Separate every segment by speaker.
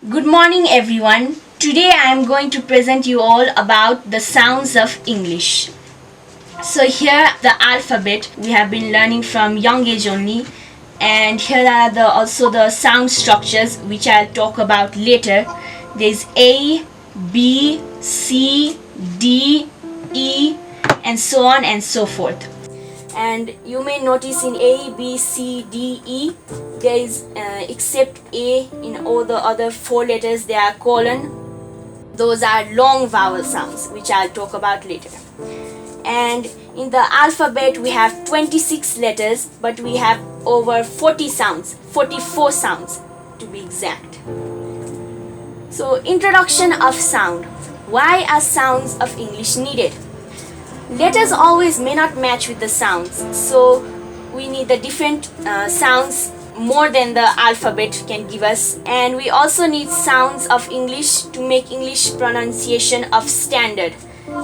Speaker 1: Good morning everyone. Today I am going to present you all about the sounds of English. So here the alphabet we have been learning from young age only, and here are also the sound structures which I'll talk about later. There's A, B, C, D, E and so on and so forth. And you may notice in A, B, C, D, E, there is except A, in all the other four letters there are colon. Those are long vowel sounds which I'll talk about later. And in the alphabet we have 26 letters, but we have over 40 sounds, 44 sounds to be exact. So introduction of sound. Why are sounds of English needed? Letters always may not match with the sounds, so we need the different sounds more than the alphabet can give us, and we also need sounds of English to make English pronunciation of standard,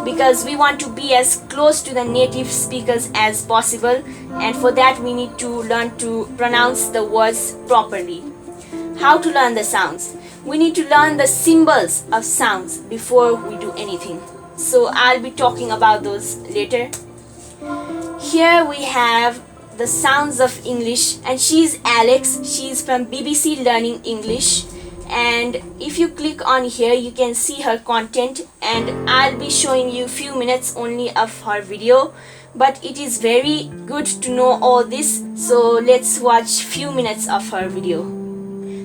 Speaker 1: because we want to be as close to the native speakers as possible, and for that we need to learn to pronounce the words properly. How to learn the sounds? We need to learn the symbols of sounds before we do anything. So I'll be talking about those later. Here we have the sounds of English, and she's Alex. She's from BBC Learning English, and if you click on here you can see her content, and I'll be showing you few minutes only of her video, but it is very good to know all this, so let's watch few minutes of her video.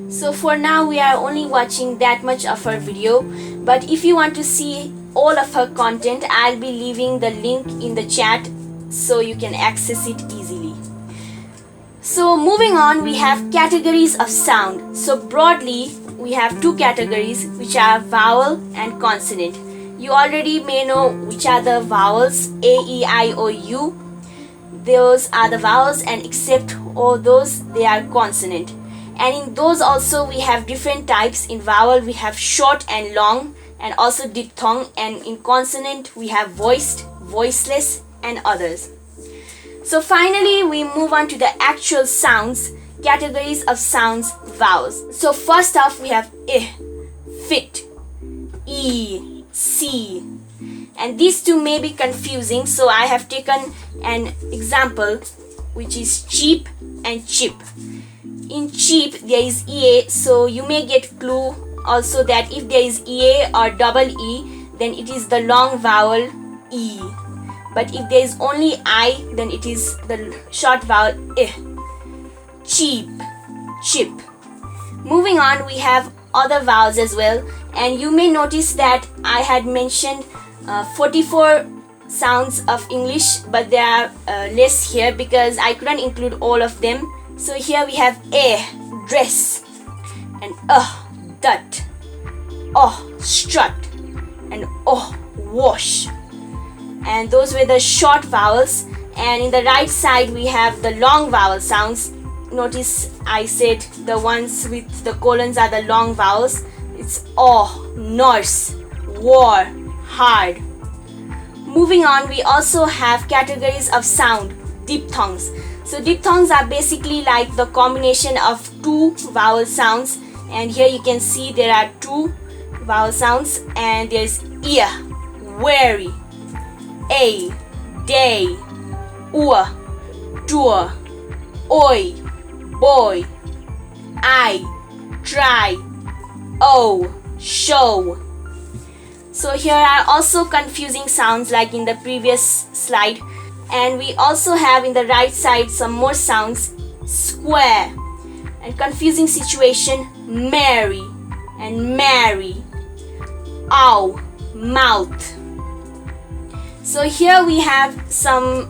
Speaker 1: So for now we are only watching that much of her video, but if you want to see all of her content, I'll be leaving the link in the chat so you can access it easily. So moving on, we have categories of sound. So broadly we have two categories, which are vowel and consonant. You already may know which are the vowels: A, E, I, O, U. Those are the vowels, and except all those they are consonant. And in those also we have different types. In vowel we have short and long, and also diphthong, and in consonant we have voiced, voiceless and others. So finally we move on to the actual sounds, categories of sounds, vowels. So first off we have I, fit, E, C, and these two may be confusing, so I have taken an example which is cheap and chip. In cheap there is EA, so you may get clue also that if there is EA or double E, then it is the long vowel E. But if there is only I, then it is the short vowel I. Cheap, chip. Moving on, we have other vowels as well, and you may notice that I had mentioned 44 sounds of English, but there are less here because I couldn't include all of them. So here we have A, dress, and dut, strut, and wash. And those were the short vowels. And in the right side we have the long vowel sounds. Notice I said the ones with the colons are the long vowels. It's nurse, war, hard. Moving on, we also have categories of sound, diphthongs. So diphthongs are basically like the combination of two vowel sounds, and here you can see there are two vowel sounds, and there's ear, wary, a, day, tour, oi, boy, I, try, show. So here are also confusing sounds like in the previous slide, and we also have in the right side some more sounds, square, and confusing situation, Mary and marry, ow, mouth. So here we have some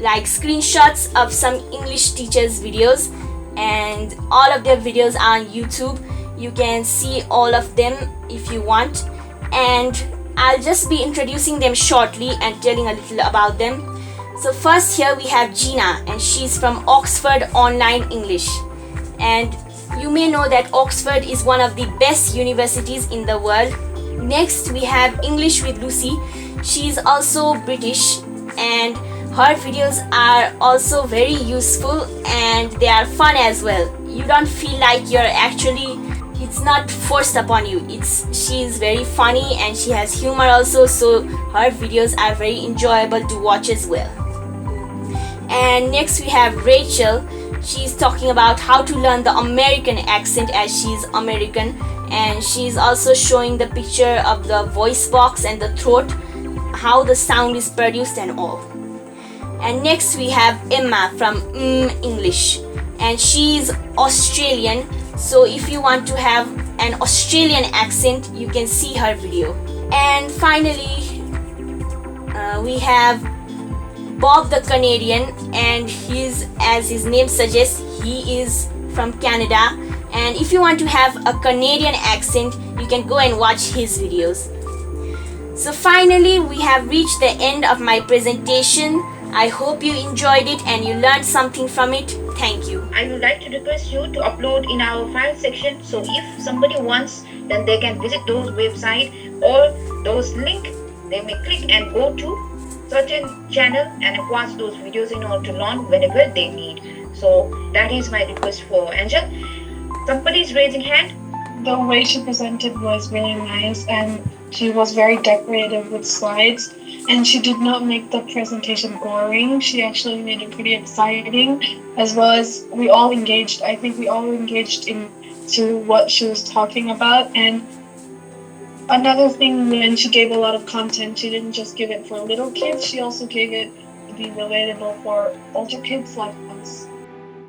Speaker 1: like screenshots of some English teachers videos, and all of their videos are on YouTube. You can see all of them if you want, and I'll just be introducing them shortly and telling a little about them. So first here we have Gina, and she's from Oxford Online English, and you may know that Oxford is one of the best universities in the world. Next we have English with Lucy. She's also British, and her videos are also very useful and they are fun as well. You don't feel like you're actually it's not forced upon you. She is very funny and she has humor also, so her videos are very enjoyable to watch as well. And next we have Rachel. She's talking about how to learn the American accent as she's American, and she's also showing the picture of the voice box and the throat, how the sound is produced and all. And next we have Emma from English, and she's Australian, so if you want to have an Australian accent you can see her video. And finally we have Bob the Canadian, and he's, as his name suggests, he is from Canada, and if you want to have a Canadian accent you can go and watch his videos. So finally we have reached the end of my presentation. I hope you enjoyed it and you learned something from it. Thank you.
Speaker 2: I would like to request you to upload in our file section, so if somebody wants, then they can visit those website or those link. They may click and go to certain channel and watch those videos in order to learn whenever they need. So that is my request for Angel. Somebody's raising hand.
Speaker 3: The way she presented was really nice, and she was very decorative with slides, and she did not make the presentation boring. She actually made it pretty exciting, as well as we all engaged. I think we all engaged into what she was talking about. And another thing, when she gave a lot of content, she didn't just give it for little kids, she also gave it to be relatable for older kids like